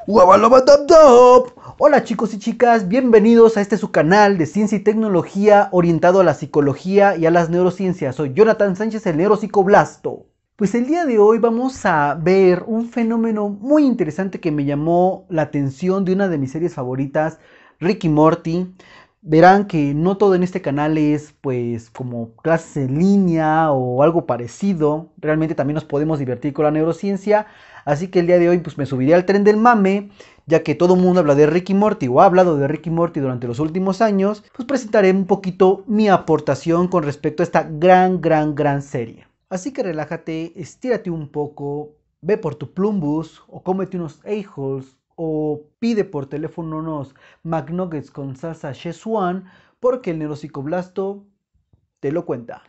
Wabalobadabdab. Hola chicos y chicas, bienvenidos a este su canal de ciencia y tecnología orientado a la psicología y a las neurociencias. Soy Jonathan Sánchez, el neuropsicoblasto. Pues el día de hoy vamos a ver un fenómeno muy interesante que me llamó la atención de una de mis series favoritas, Rick y Morty. Verán que no todo en este canal es pues como clases en línea o algo parecido. Realmente también nos podemos divertir con la neurociencia. Así que el día de hoy pues me subiré al tren del mame, ya que todo el mundo habla de Rick y Morty o ha hablado de Rick y Morty durante los últimos años. Pues presentaré un poquito mi aportación con respecto a esta gran serie. Así que relájate, estírate un poco, ve por tu Plumbus o cómete unos a-holes o pide por teléfono unos McNuggets con salsa Szechuan porque el neuropsicoblasto te lo cuenta.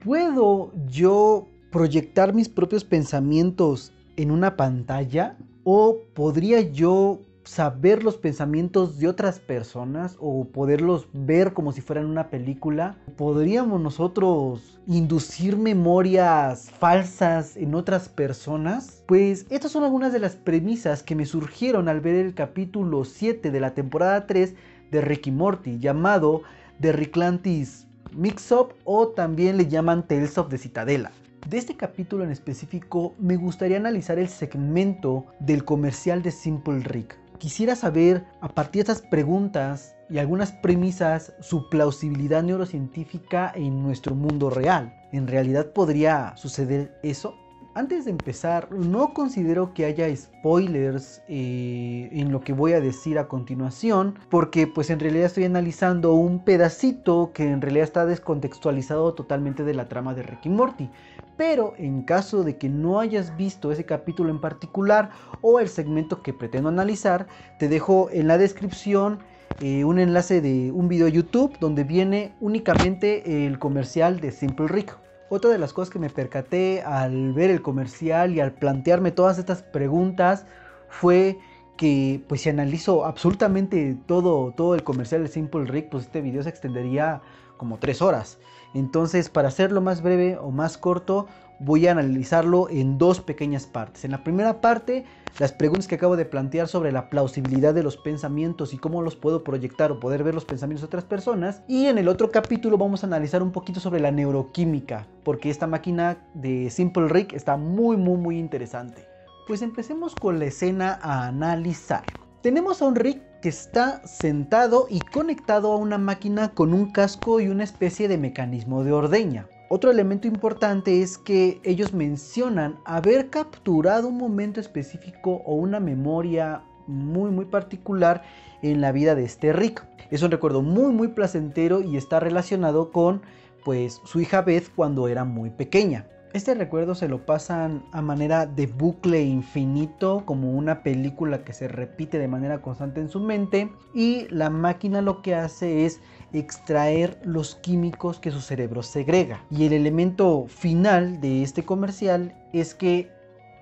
¿Puedo yo proyectar mis propios pensamientos en una pantalla? ¿O podría yo saber los pensamientos de otras personas o poderlos ver como si fueran una película? ¿Podríamos nosotros inducir memorias falsas en otras personas? Pues estas son algunas de las premisas que me surgieron al ver el capítulo 7 de la temporada 3 de Rick y Morty, llamado The Reclantis Mix-Up, o también le llaman Tales of the Citadela. De este capítulo en específico me gustaría analizar el segmento del comercial de Simple Rick. Quisiera saber, a partir de estas preguntas y algunas premisas, su plausibilidad neurocientífica en nuestro mundo real. ¿En realidad podría suceder eso? Antes de empezar, no considero que haya spoilers en lo que voy a decir a continuación, porque pues en realidad estoy analizando un pedacito que en realidad está descontextualizado totalmente de la trama de Rick y Morty. Pero en caso de que no hayas visto ese capítulo en particular o el segmento que pretendo analizar, te dejo en la descripción un enlace de un video YouTube donde viene únicamente el comercial de Simple Rick. Otra de las cosas que me percaté al ver el comercial y al plantearme todas estas preguntas fue que pues si analizo absolutamente todo el comercial de Simple Rick, pues este video se extendería como 3 horas. Entonces, para hacerlo más breve o más corto, voy a analizarlo en dos pequeñas partes. En la primera parte, las preguntas que acabo de plantear sobre la plausibilidad de los pensamientos y cómo los puedo proyectar o poder ver los pensamientos de otras personas. Y en el otro capítulo vamos a analizar un poquito sobre la neuroquímica, porque esta máquina de Simple Rick está muy interesante. Pues empecemos con la escena a analizar. Tenemos a un Rick que está sentado y conectado a una máquina con un casco y una especie de mecanismo de ordeña. Otro elemento importante es que ellos mencionan haber capturado un momento específico o una memoria muy particular en la vida de este Rick. Es un recuerdo muy placentero y está relacionado con pues su hija Beth cuando era muy pequeña. Este recuerdo se lo pasan a manera de bucle infinito, como una película que se repite de manera constante en su mente, y la máquina lo que hace es extraer los químicos que su cerebro segrega. Y el elemento final de este comercial es que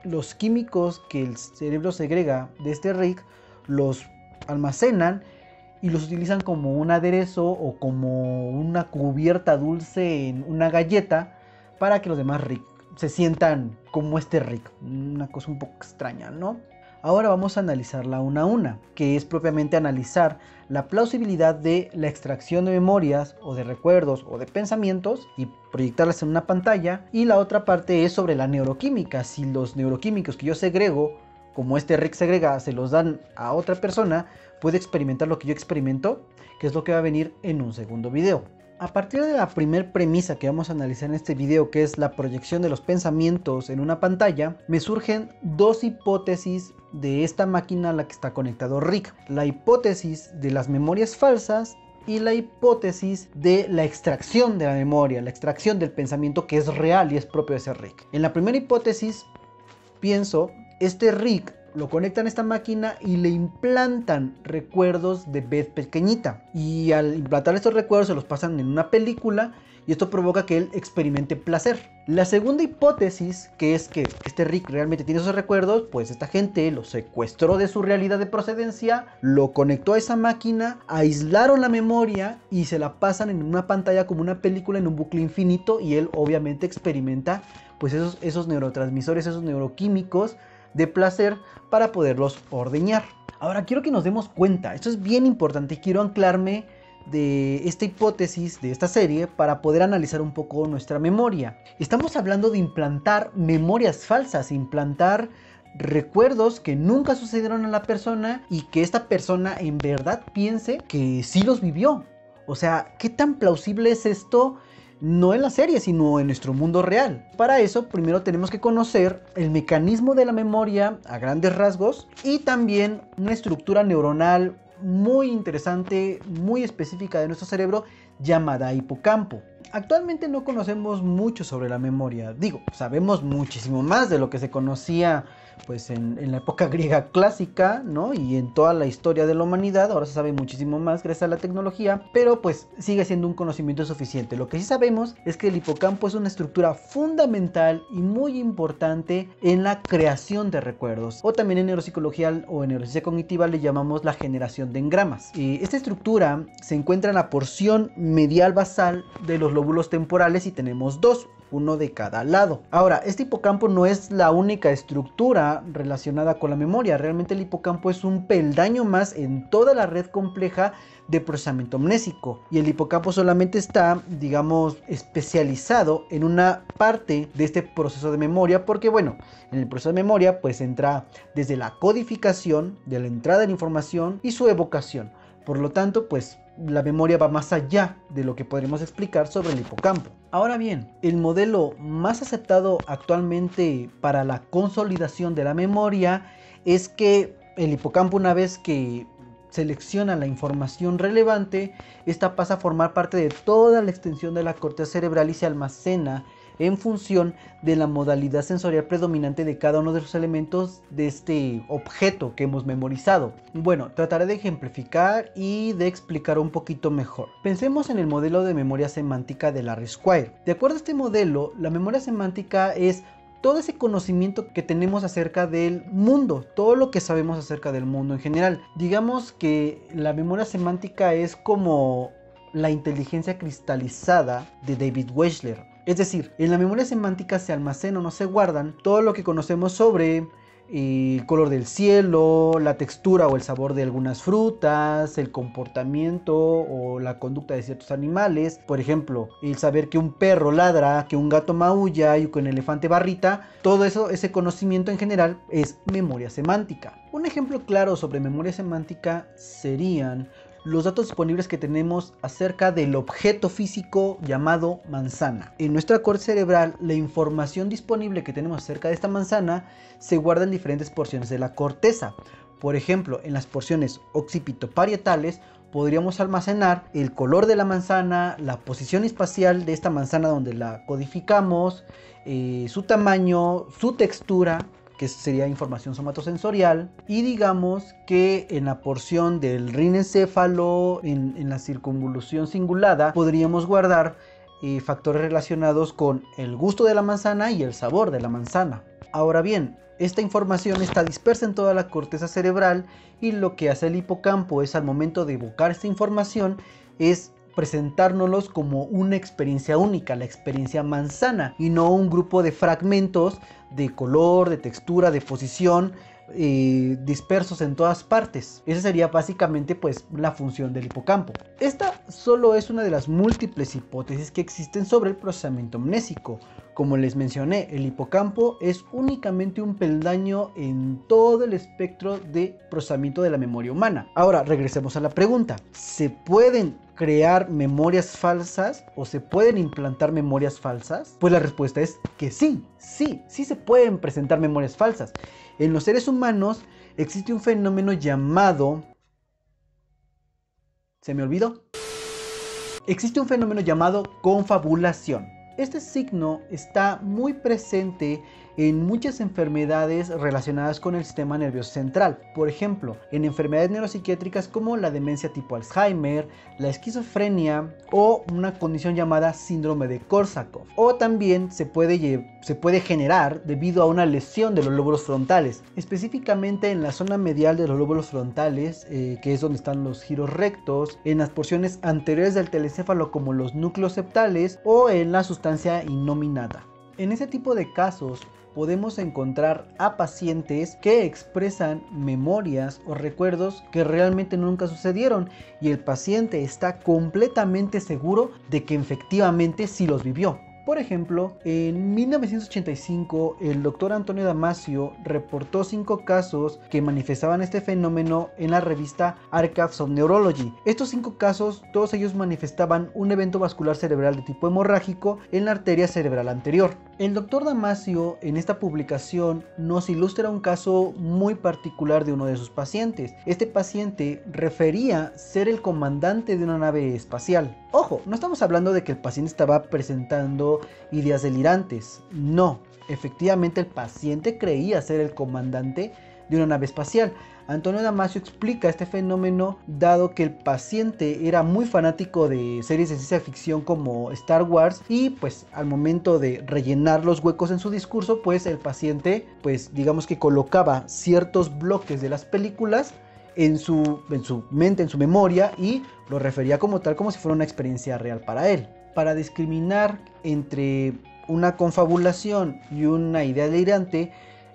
los químicos que el cerebro segrega de este Rick los almacenan y los utilizan como un aderezo o como una cubierta dulce en una galleta para que los demás Rick se sientan como este Rick. Una cosa un poco extraña, ¿no? Ahora vamos a analizarla una a una, que es propiamente analizar la plausibilidad de la extracción de memorias o de recuerdos o de pensamientos y proyectarlas en una pantalla. Y la otra parte es sobre la neuroquímica. Si los neuroquímicos que yo segrego, como este Rick segrega, se los dan a otra persona, puede experimentar lo que yo experimento, que es lo que va a venir en un segundo video. A partir de la primera premisa que vamos a analizar en este video, que es la proyección de los pensamientos en una pantalla, me surgen dos hipótesis de esta máquina a la que está conectado Rick. La hipótesis de las memorias falsas y la hipótesis de la extracción de la memoria, la extracción del pensamiento que es real y es propio de ese Rick. En la primera hipótesis, pienso, este Rick lo conectan a esta máquina y le implantan recuerdos de Beth pequeñita. Y al implantar estos recuerdos se los pasan en una película y esto provoca que él experimente placer. La segunda hipótesis, que es que este Rick realmente tiene esos recuerdos, pues esta gente lo secuestró de su realidad de procedencia, lo conectó a esa máquina, aislaron la memoria y se la pasan en una pantalla como una película en un bucle infinito, y él obviamente experimenta pues esos neurotransmisores, esos neuroquímicos de placer para poderlos ordeñar. Ahora quiero que nos demos cuenta, esto es bien importante, quiero anclarme de esta hipótesis de esta serie para poder analizar un poco nuestra memoria. Estamos hablando de implantar memorias falsas, implantar recuerdos que nunca sucedieron a la persona y que esta persona en verdad piense que sí los vivió. O sea, ¿qué tan plausible es esto? No en la serie, sino en nuestro mundo real. Para eso, primero tenemos que conocer el mecanismo de la memoria a grandes rasgos y también una estructura neuronal muy interesante, muy específica de nuestro cerebro, llamada hipocampo. Actualmente no conocemos mucho sobre la memoria. Digo, sabemos muchísimo más de lo que se conocía pues en la época griega clásica, ¿no? Y en toda la historia de la humanidad. Ahora se sabe muchísimo más gracias a la tecnología, pero pues sigue siendo un conocimiento suficiente. Lo que sí sabemos es que el hipocampo es una estructura fundamental y muy importante en la creación de recuerdos, o también en neuropsicología o en neurociencia cognitiva le llamamos la generación de engramas. Esta estructura se encuentra en la porción medial basal de los lóbulos temporales y tenemos dos, uno de cada lado. Ahora, este hipocampo no es la única estructura relacionada con la memoria. Realmente el hipocampo es un peldaño más en toda la red compleja de procesamiento amnésico, y el hipocampo solamente está, digamos, especializado en una parte de este proceso de memoria, porque bueno, en el proceso de memoria pues entra desde la codificación de la entrada de la información y su evocación. Por lo tanto, pues la memoria va más allá de lo que podremos explicar sobre el hipocampo. Ahora bien, el modelo más aceptado actualmente para la consolidación de la memoria es que el hipocampo, una vez que selecciona la información relevante, esta pasa a formar parte de toda la extensión de la corteza cerebral y se almacena en función de la modalidad sensorial predominante de cada uno de los elementos de este objeto que hemos memorizado. Bueno, trataré de ejemplificar y de explicar un poquito mejor. Pensemos en el modelo de memoria semántica de Larry Squire. De acuerdo a este modelo, la memoria semántica es todo ese conocimiento que tenemos acerca del mundo, todo lo que sabemos acerca del mundo en general. Digamos que la memoria semántica es como la inteligencia cristalizada de David Wechsler. Es decir, en la memoria semántica se almacenan o se guardan todo lo que conocemos sobre el color del cielo, la textura o el sabor de algunas frutas, el comportamiento o la conducta de ciertos animales. Por ejemplo, el saber que un perro ladra, que un gato maulla y que un elefante barrita. Todo eso, ese conocimiento en general es memoria semántica. Un ejemplo claro sobre memoria semántica serían los datos disponibles que tenemos acerca del objeto físico llamado manzana. En nuestra corteza cerebral, la información disponible que tenemos acerca de esta manzana se guarda en diferentes porciones de la corteza. Por ejemplo, en las porciones occipitoparietales podríamos almacenar el color de la manzana, la posición espacial de esta manzana donde la codificamos, su tamaño, su textura, que sería información somatosensorial, y digamos que en la porción del rinencéfalo, en la circunvolución cingulada, podríamos guardar factores relacionados con el gusto de la manzana y el sabor de la manzana. Ahora bien, esta información está dispersa en toda la corteza cerebral, y lo que hace el hipocampo es, al momento de evocar esta información, es presentárnoslos como una experiencia única, la experiencia manzana, y no un grupo de fragmentos de color, de textura, de posición, dispersos en todas partes. Esa sería básicamente pues la función del hipocampo. Esta solo es una de las múltiples hipótesis que existen sobre el procesamiento amnésico. Como les mencioné, el hipocampo es únicamente un peldaño en todo el espectro de procesamiento de la memoria humana. Ahora regresemos a la pregunta: ¿se pueden crear memorias falsas o se pueden implantar memorias falsas? Pues la respuesta es que sí se pueden presentar memorias falsas. En los seres humanos existe un fenómeno llamado... ¿Se me olvidó? Existe un fenómeno llamado confabulación. Este signo está muy presente en muchas enfermedades relacionadas con el sistema nervioso central. Por ejemplo, en enfermedades neuropsiquiátricas como la demencia tipo Alzheimer, la esquizofrenia o una condición llamada síndrome de Korsakoff. O también se puede generar debido a una lesión de los lóbulos frontales, específicamente en la zona medial de los lóbulos frontales, que es donde están los giros rectos, en las porciones anteriores del telecéfalo como los núcleos septales o en la sustancia innominata. En ese tipo de casos podemos encontrar a pacientes que expresan memorias o recuerdos que realmente nunca sucedieron y el paciente está completamente seguro de que efectivamente sí los vivió. Por ejemplo, en 1985 el doctor Antonio Damasio reportó 5 casos que manifestaban este fenómeno en la revista Archives of Neurology. Estos 5 casos, todos ellos manifestaban un evento vascular cerebral de tipo hemorrágico en la arteria cerebral anterior. El doctor Damasio en esta publicación nos ilustra un caso muy particular de uno de sus pacientes. Este paciente refería ser el comandante de una nave espacial. Ojo, no estamos hablando de que el paciente estaba presentando ideas delirantes. No, efectivamente el paciente creía ser el comandante de una nave espacial. Antonio Damasio explica este fenómeno dado que el paciente era muy fanático de series de ciencia ficción como Star Wars y pues al momento de rellenar los huecos en su discurso, pues el paciente pues digamos que colocaba ciertos bloques de las películas en su mente, en su memoria, y lo refería como tal, como si fuera una experiencia real para él. Para discriminar entre una confabulación y una idea delirante,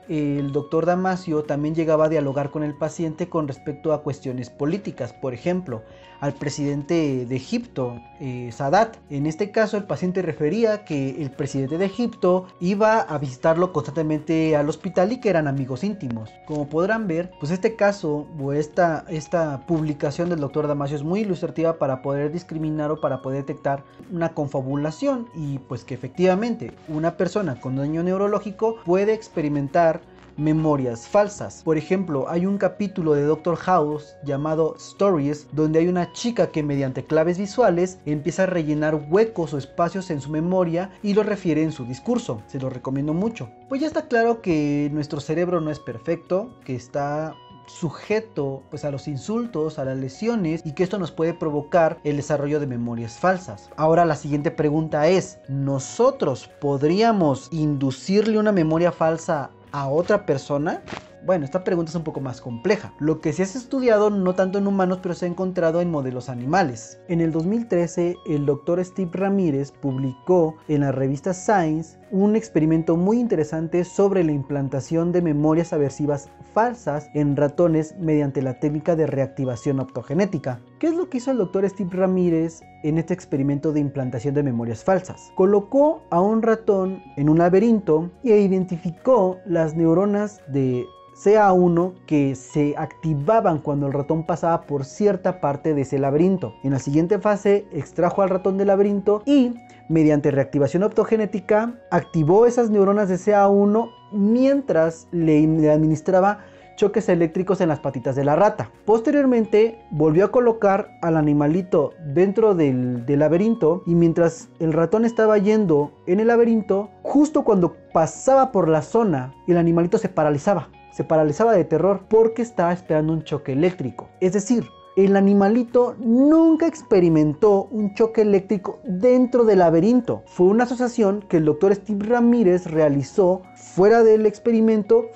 el doctor Damasio también llegaba a dialogar con el paciente con respecto a cuestiones políticas. Por ejemplo, al presidente de Egipto, Sadat. En este caso el paciente refería que el presidente de Egipto iba a visitarlo constantemente al hospital y que eran amigos íntimos. Como podrán ver, pues este caso o esta publicación del doctor Damasio es muy ilustrativa para poder discriminar o para poder detectar una confabulación, y pues que efectivamente una persona con daño neurológico puede experimentar memorias falsas. Por ejemplo, hay un capítulo de Doctor House llamado Stories, donde hay una chica que mediante claves visuales empieza a rellenar huecos o espacios en su memoria y lo refiere en su discurso. Se lo recomiendo mucho. Pues ya está claro que nuestro cerebro no es perfecto, que está sujeto pues a los insultos, a las lesiones, y que esto nos puede provocar el desarrollo de memorias falsas. Ahora la siguiente pregunta es, ¿nosotros podríamos inducirle una memoria falsa a otra persona? Bueno, esta pregunta es un poco más compleja. Lo que se ha estudiado no tanto en humanos, pero se ha encontrado en modelos animales. En el 2013, el doctor Steve Ramírez publicó en la revista Science un experimento muy interesante sobre la implantación de memorias aversivas falsas en ratones mediante la técnica de reactivación optogenética. ¿Qué es lo que hizo el doctor Steve Ramírez en este experimento de implantación de memorias falsas? Colocó a un ratón en un laberinto e identificó las neuronas de CA1 que se activaban cuando el ratón pasaba por cierta parte de ese laberinto. En la siguiente fase extrajo al ratón del laberinto y mediante reactivación optogenética activó esas neuronas de CA1 mientras le administraba choques eléctricos en las patitas de la rata. Posteriormente volvió a colocar al animalito dentro del laberinto, y mientras el ratón estaba yendo en el laberinto, justo cuando pasaba por la zona, el animalito se paralizaba de terror porque estaba esperando un choque eléctrico. Es decir, el animalito nunca experimentó un choque eléctrico dentro del laberinto. Fue una asociación que el doctor Steve Ramírez realizó fuera del experimento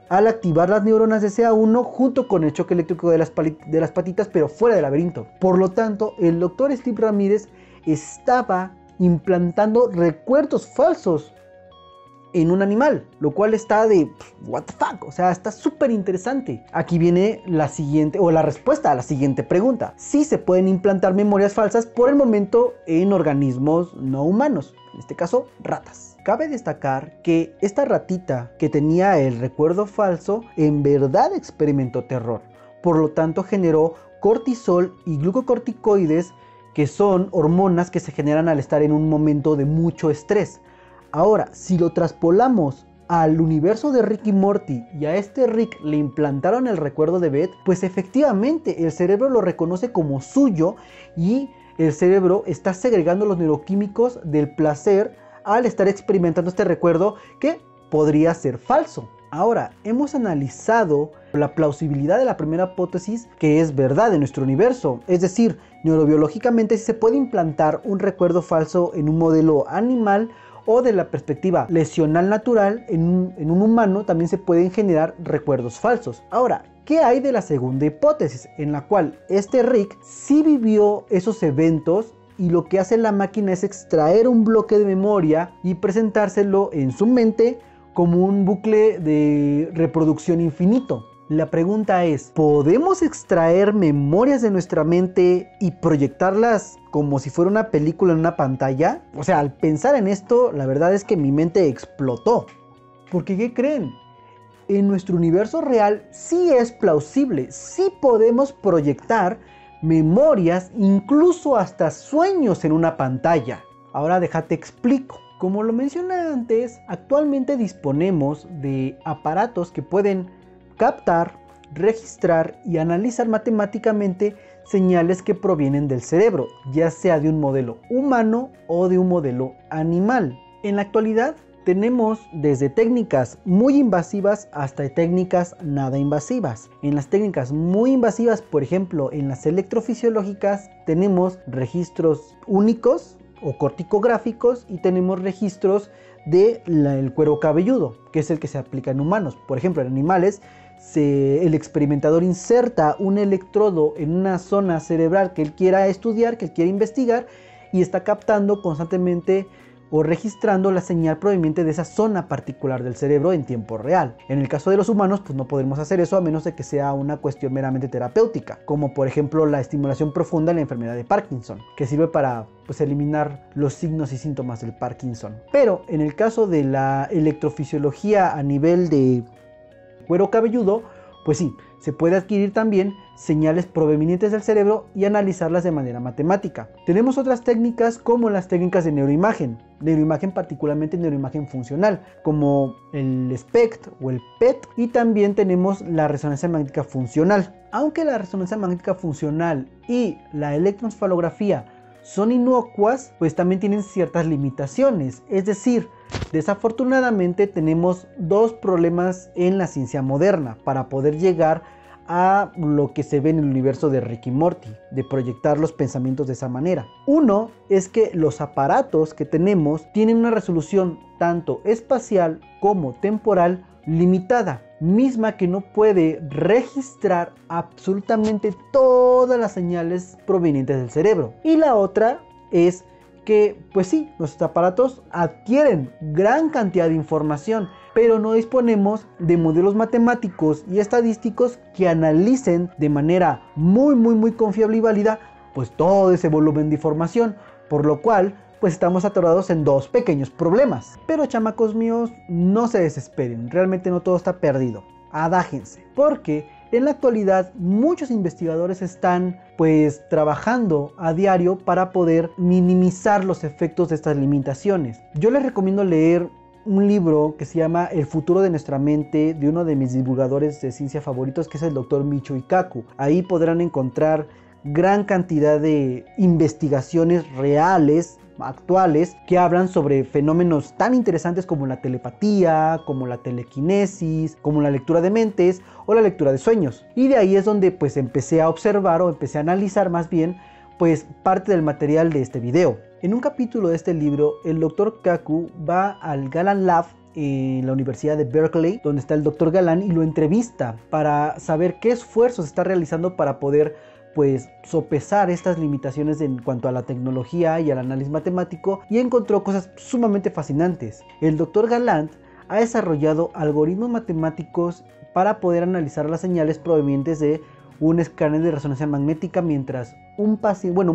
al activar las neuronas de CA1 junto con el choque eléctrico de las patitas, pero fuera del laberinto. Por lo tanto, el doctor Steve Ramírez estaba implantando recuerdos falsos en un animal, lo cual está de what the fuck, o sea, está súper interesante. Aquí viene la siguiente, o la respuesta a la siguiente pregunta: sí se pueden implantar memorias falsas por el momento en organismos no humanos, en este caso ratas. Cabe destacar que esta ratita que tenía el recuerdo falso en verdad experimentó terror, por lo tanto generó cortisol y glucocorticoides, que son hormonas que se generan al estar en un momento de mucho estrés. Ahora, si lo traspolamos al universo de Rick y Morty y a este Rick le implantaron el recuerdo de Beth, pues efectivamente el cerebro lo reconoce como suyo y el cerebro está segregando los neuroquímicos del placer al estar experimentando este recuerdo que podría ser falso. Ahora, hemos analizado la plausibilidad de la primera hipótesis, que es verdad en nuestro universo. Es decir, neurobiológicamente sí se puede implantar un recuerdo falso en un modelo animal, o de la perspectiva lesional natural en un humano también se pueden generar recuerdos falsos. Ahora, ¿qué hay de la segunda hipótesis? En la cual este Rick sí vivió esos eventos y lo que hace la máquina es extraer un bloque de memoria y presentárselo en su mente como un bucle de reproducción infinito. La pregunta es, ¿podemos extraer memorias de nuestra mente y proyectarlas como si fuera una película en una pantalla? O sea, al pensar en esto, la verdad es que mi mente explotó. Porque, ¿qué creen? En nuestro universo real sí es plausible, sí podemos proyectar memorias, incluso hasta sueños en una pantalla. Ahora déjate explico. Como lo mencioné antes, actualmente disponemos de aparatos que pueden captar, registrar y analizar matemáticamente señales que provienen del cerebro, ya sea de un modelo humano o de un modelo animal. En la actualidad tenemos desde técnicas muy invasivas hasta técnicas nada invasivas. En las técnicas muy invasivas, por ejemplo, en las electrofisiológicas, tenemos registros únicos o corticográficos y tenemos registros del cuero cabelludo, que es el que se aplica en humanos. Por ejemplo, en animales, el experimentador inserta un electrodo en una zona cerebral que él quiera estudiar, que él quiera investigar, y está captando constantemente o registrando la señal proveniente de esa zona particular del cerebro en tiempo real. En el caso de los humanos, pues no podremos hacer eso a menos de que sea una cuestión meramente terapéutica, como por ejemplo la estimulación profunda en la enfermedad de Parkinson, que sirve para eliminar los signos y síntomas del Parkinson. Pero en el caso de la electrofisiología a nivel de cuero cabelludo, pues sí, se puede adquirir también señales provenientes del cerebro y analizarlas de manera matemática. Tenemos otras técnicas como las técnicas de neuroimagen particularmente neuroimagen funcional, como el SPECT o el PET, y también tenemos la resonancia magnética funcional. Aunque la resonancia magnética funcional y la electroencefalografía son inocuas, pues también tienen ciertas limitaciones. Es decir, desafortunadamente tenemos dos problemas en la ciencia moderna para poder llegar a lo que se ve en el universo de Rick y Morty, de proyectar los pensamientos de esa manera. Uno es que los aparatos que tenemos tienen una resolución tanto espacial como temporal limitada, misma que no puede registrar absolutamente todas las señales provenientes del cerebro. Y la otra es que, pues sí, nuestros aparatos adquieren gran cantidad de información, pero no disponemos de modelos matemáticos y estadísticos que analicen de manera muy confiable y válida pues todo ese volumen de información, por lo cual pues estamos atorados en dos pequeños problemas. Pero chamacos míos, no se desesperen, realmente no todo está perdido, adájense, porque en la actualidad muchos investigadores están pues trabajando a diario para poder minimizar los efectos de estas limitaciones. Yo les recomiendo leer un libro que se llama El futuro de nuestra mente, de uno de mis divulgadores de ciencia favoritos, que es el Dr. Michio Kaku. Ahí podrán encontrar gran cantidad de investigaciones reales, actuales, que hablan sobre fenómenos tan interesantes como la telepatía, como la telequinesis, como la lectura de mentes o la lectura de sueños. Y de ahí es donde pues empecé a observar o empecé a analizar más bien pues parte del material de este video. En un capítulo de este libro, el Dr. Kaku va al Galan Lab en la Universidad de Berkeley, donde está el Dr. Galan, y lo entrevista para saber qué esfuerzos está realizando para poder pues sopesar estas limitaciones en cuanto a la tecnología y al análisis matemático, y encontró cosas sumamente fascinantes. El Dr. Galan ha desarrollado algoritmos matemáticos para poder analizar las señales provenientes de un escáner de resonancia magnética mientras un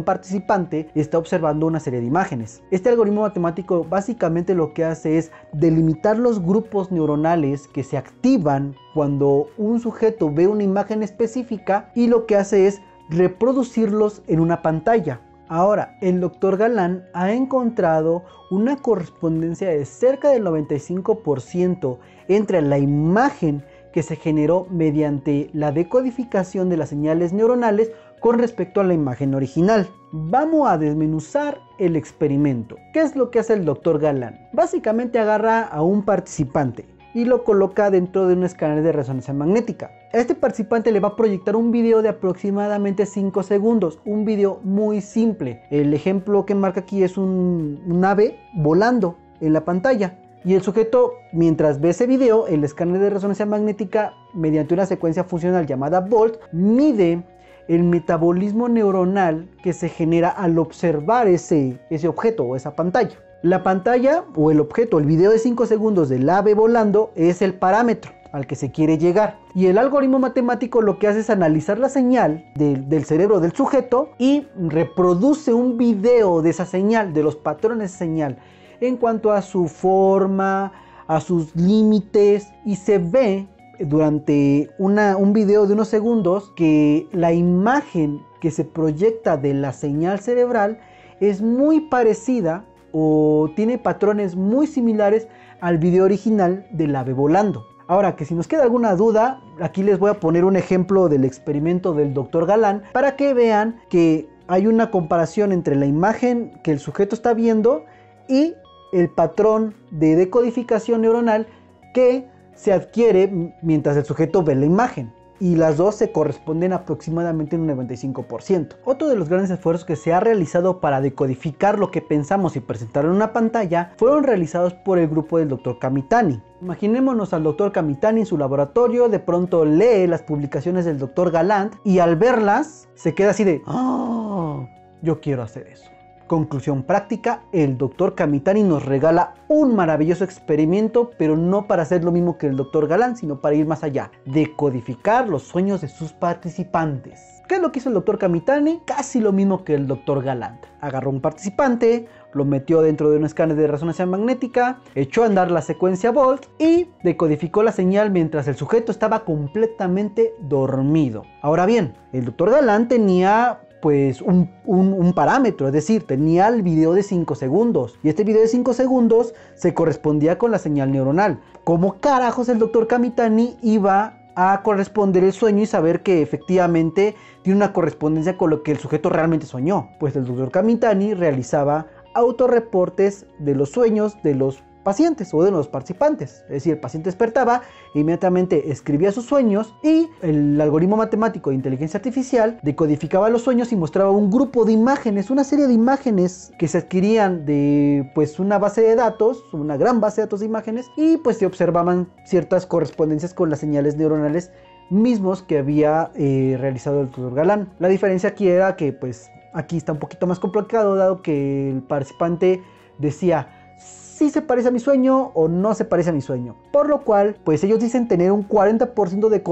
participante está observando una serie de imágenes. Este algoritmo matemático básicamente lo que hace es delimitar los grupos neuronales que se activan cuando un sujeto ve una imagen específica, y lo que hace es reproducirlos en una pantalla. Ahora, el Dr. Galan ha encontrado una correspondencia de cerca del 95% entre la imagen que se generó mediante la decodificación de las señales neuronales con respecto a la imagen original. Vamos a desmenuzar el experimento. ¿Qué es lo que hace el Dr. Galán? Básicamente agarra a un participante y lo coloca dentro de un escáner de resonancia magnética. A este participante le va a proyectar un video de aproximadamente 5 segundos, un video muy simple. El ejemplo que marca aquí es un ave volando en la pantalla. Y el sujeto, mientras ve ese video, el escáner de resonancia magnética, mediante una secuencia funcional llamada VOLT, mide el metabolismo neuronal que se genera al observar ese objeto o esa pantalla. La pantalla o el objeto, el video de 5 segundos del ave volando, es el parámetro al que se quiere llegar. Y el algoritmo matemático lo que hace es analizar la señal del cerebro del sujeto y reproduce un video de esa señal, de los patrones de esa señal, en cuanto a su forma, a sus límites, y se ve durante un video de unos segundos que la imagen que se proyecta de la señal cerebral es muy parecida o tiene patrones muy similares al video original del ave volando. Ahora, que si nos queda alguna duda, aquí les voy a poner un ejemplo del experimento del Dr. Galán para que vean que hay una comparación entre la imagen que el sujeto está viendo y el patrón de decodificación neuronal que se adquiere mientras el sujeto ve la imagen. Y las dos se corresponden aproximadamente en un 95%. Otro de los grandes esfuerzos que se ha realizado para decodificar lo que pensamos y presentarlo en una pantalla fueron realizados por el grupo del Dr. Kamitani. Imaginémonos al Dr. Kamitani en su laboratorio, de pronto lee las publicaciones del Dr. Galán y al verlas se queda así de ¡oh! Yo quiero hacer eso. Conclusión práctica, el Dr. Kamitani nos regala un maravilloso experimento, pero no para hacer lo mismo que el Dr. Galán, sino para ir más allá, decodificar los sueños de sus participantes. ¿Qué es lo que hizo el Dr. Kamitani? Casi lo mismo que el Dr. Galán. Agarró un participante, lo metió dentro de un escáner de resonancia magnética, echó a andar la secuencia VOLT y decodificó la señal mientras el sujeto estaba completamente dormido. Ahora bien, el Dr. Galán tenía pues un parámetro, es decir, tenía el video de 5 segundos y este video de 5 segundos se correspondía con la señal neuronal. ¿Cómo carajos el Dr. Kamitani iba a corresponder el sueño y saber que efectivamente tiene una correspondencia con lo que el sujeto realmente soñó? Pues el Dr. Kamitani realizaba autorreportes de los sueños de los pacientes o de los participantes. Es decir, el paciente despertaba, inmediatamente escribía sus sueños y el algoritmo matemático de inteligencia artificial decodificaba los sueños y mostraba un grupo de imágenes, una serie de imágenes que se adquirían de pues una base de datos, una gran base de datos de imágenes, y pues se observaban ciertas correspondencias con las señales neuronales mismos que había realizado el Dr. Galán. La diferencia aquí era que pues aquí está un poquito más complicado, dado que el participante decía si se parece a mi sueño o no se parece a mi sueño, por lo cual pues ellos dicen tener un 40% de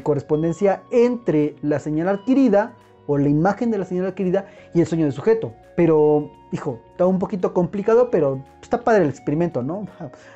correspondencia entre la señal adquirida o la imagen de la señal adquirida y el sueño del sujeto. Pero hijo, está un poquito complicado, pero está padre el experimento, ¿no?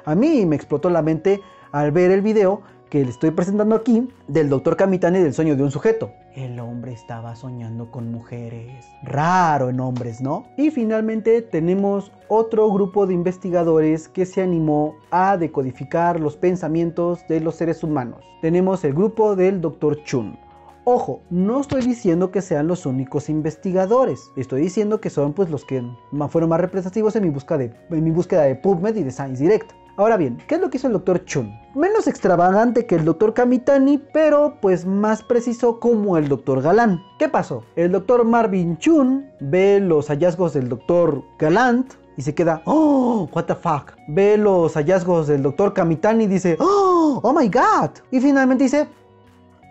A mí me explotó la mente al ver el video que le estoy presentando aquí del Dr. Kamitani del sueño de un sujeto. El hombre estaba soñando con mujeres. Raro en hombres, ¿no? Y finalmente tenemos otro grupo de investigadores que se animó a decodificar los pensamientos de los seres humanos. Tenemos el grupo del Dr. Chun. Ojo, no estoy diciendo que sean los únicos investigadores. Estoy diciendo que son pues los que fueron más representativos en mi búsqueda de PubMed y de Science Direct. Ahora bien, ¿qué es lo que hizo el Dr. Chun? Menos extravagante que el Dr. Kamitani, pero pues más preciso como el Dr. Galán. ¿Qué pasó? El Dr. Marvin Chun ve los hallazgos del Dr. Galán y se queda, oh, what the fuck. Ve los hallazgos del Dr. Kamitani y dice, oh my god. Y finalmente dice,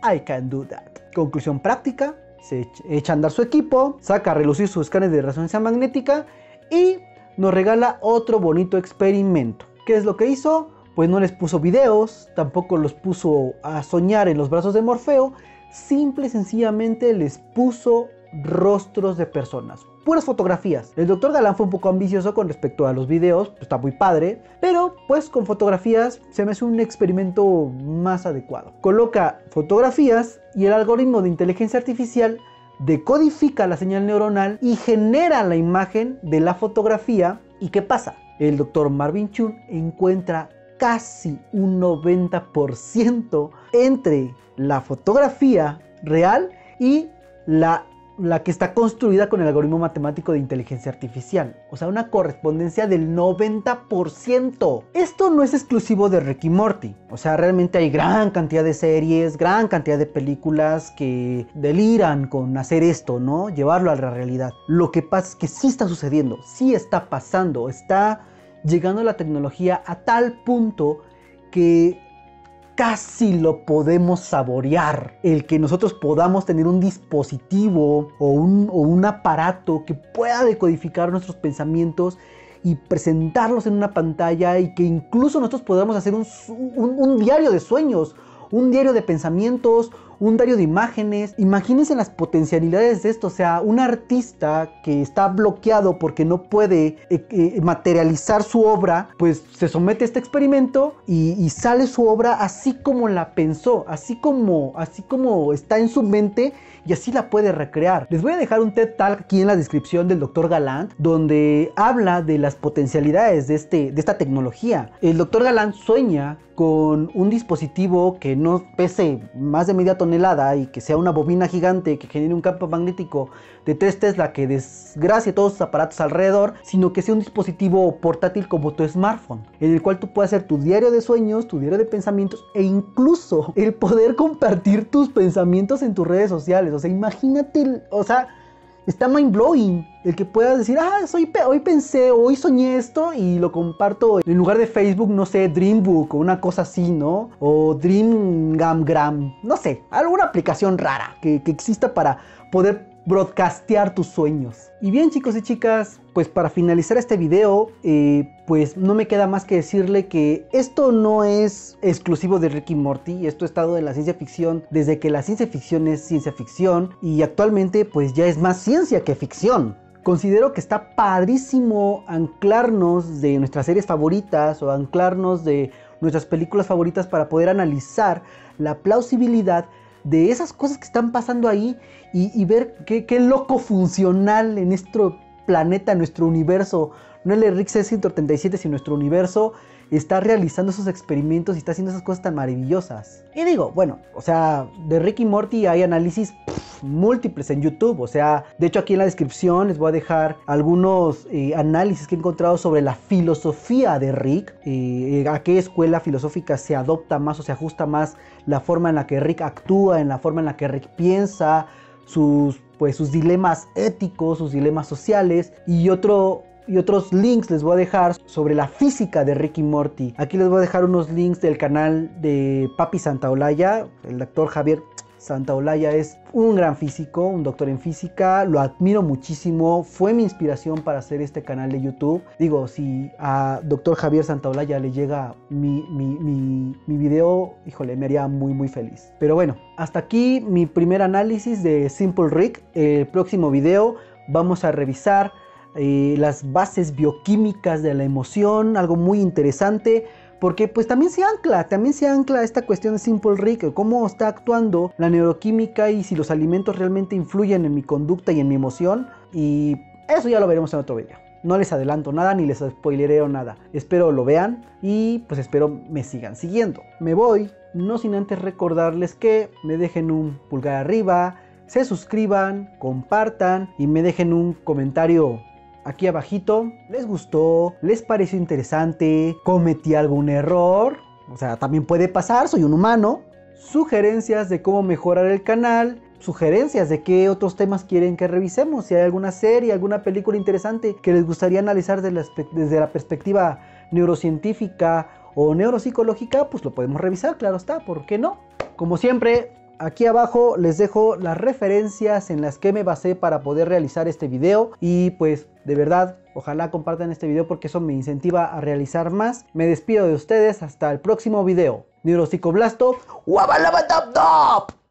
I can do that. Conclusión práctica, se echa a andar su equipo, saca a relucir sus escáneres de resonancia magnética y nos regala otro bonito experimento. ¿Qué es lo que hizo? Pues no les puso videos, tampoco los puso a soñar en los brazos de Morfeo, simple y sencillamente les puso rostros de personas, puras fotografías. El Dr. Galán fue un poco ambicioso con respecto a los videos, pues está muy padre, pero pues con fotografías se me hace un experimento más adecuado. Coloca fotografías y el algoritmo de inteligencia artificial decodifica la señal neuronal y genera la imagen de la fotografía. ¿Y qué pasa? El Dr. Marvin Chun encuentra casi un 90% entre la fotografía real y la que está construida con el algoritmo matemático de inteligencia artificial. O sea, una correspondencia del 90%. Esto no es exclusivo de Rick y Morty. O sea, realmente hay gran cantidad de series, gran cantidad de películas que deliran con hacer esto, ¿no? Llevarlo a la realidad. Lo que pasa es que sí está sucediendo, sí está pasando, está llegando la tecnología a tal punto que casi lo podemos saborear. El que nosotros podamos tener un dispositivo o un aparato que pueda decodificar nuestros pensamientos y presentarlos en una pantalla, y que incluso nosotros podamos hacer un diario de sueños, un diario de pensamientos, un diario de imágenes. Imagínense las potencialidades de esto. O sea, un artista que está bloqueado porque no puede materializar su obra, pues se somete a este experimento y sale su obra así como la pensó, así como está en su mente, y así la puede recrear. Les voy a dejar un TED Talk aquí en la descripción del Dr. Galland, donde habla de las potencialidades de esta tecnología. El Dr. Galland sueña con un dispositivo que no pese más de media tonelada y que sea una bobina gigante que genere un campo magnético de 3 Tesla que desgracie todos sus aparatos alrededor, sino que sea un dispositivo portátil como tu smartphone, en el cual tú puedas hacer tu diario de sueños, tu diario de pensamientos, e incluso el poder compartir tus pensamientos en tus redes sociales. O sea, imagínate, o sea, está mind blowing el que puedas decir, hoy pensé, hoy soñé esto, y lo comparto en lugar de Facebook, no sé, Dreambook o una cosa así, ¿no? O Dreamgram, no sé, alguna aplicación rara que exista para poder broadcastear tus sueños. Y bien, chicos y chicas, pues para finalizar este video, pues no me queda más que decirle que esto no es exclusivo de Rick y Morty. Esto ha estado en la ciencia ficción desde que la ciencia ficción es ciencia ficción, y actualmente pues ya es más ciencia que ficción. Considero que está padrísimo anclarnos de nuestras series favoritas o anclarnos de nuestras películas favoritas para poder analizar la plausibilidad de esas cosas que están pasando ahí, y ver qué loco funcional en nuestro planeta, en nuestro universo, no el Rick C-137, sino nuestro universo, está realizando esos experimentos y está haciendo esas cosas tan maravillosas. Y digo, bueno, o sea, de Rick y Morty hay análisis múltiples en YouTube. O sea, de hecho aquí en la descripción les voy a dejar algunos análisis que he encontrado sobre la filosofía de Rick, a qué escuela filosófica se adopta más o se ajusta más la forma en la que Rick actúa, en la forma en la que Rick piensa, sus dilemas éticos, sus dilemas sociales, y otros links les voy a dejar sobre la física de Rick y Morty. Aquí les voy a dejar unos links del canal de Papi Santaolalla. El doctor Javier Santaolalla es un gran físico, un doctor en física, lo admiro muchísimo, fue mi inspiración para hacer este canal de YouTube. Digo, si a doctor Javier Santaolalla le llega mi video, híjole, me haría muy muy feliz. Pero bueno, hasta aquí mi primer análisis de Simple Rick. El próximo video vamos a revisar las bases bioquímicas de la emoción, algo muy interesante, porque pues también se ancla esta cuestión de Simple Rick, cómo está actuando la neuroquímica y si los alimentos realmente influyen en mi conducta y en mi emoción. Y eso ya lo veremos en otro video. No les adelanto nada ni les spoilereo nada. Espero lo vean y pues espero me sigan siguiendo. Me voy, no sin antes recordarles que me dejen un pulgar arriba, se suscriban, compartan y me dejen un comentario aquí abajito. ¿Les gustó? ¿Les pareció interesante? ¿Cometí algún error? O sea, también puede pasar, soy un humano. Sugerencias de cómo mejorar el canal. Sugerencias de qué otros temas quieren que revisemos. Si hay alguna serie, alguna película interesante que les gustaría analizar desde la perspectiva neurocientífica o neuropsicológica, pues lo podemos revisar, claro está, ¿por qué no? Como siempre, aquí abajo les dejo las referencias en las que me basé para poder realizar este video, y pues de verdad ojalá compartan este video porque eso me incentiva a realizar más. Me despido de ustedes hasta el próximo video. Neuropsicoblasto, ¡Wabalabadabdab!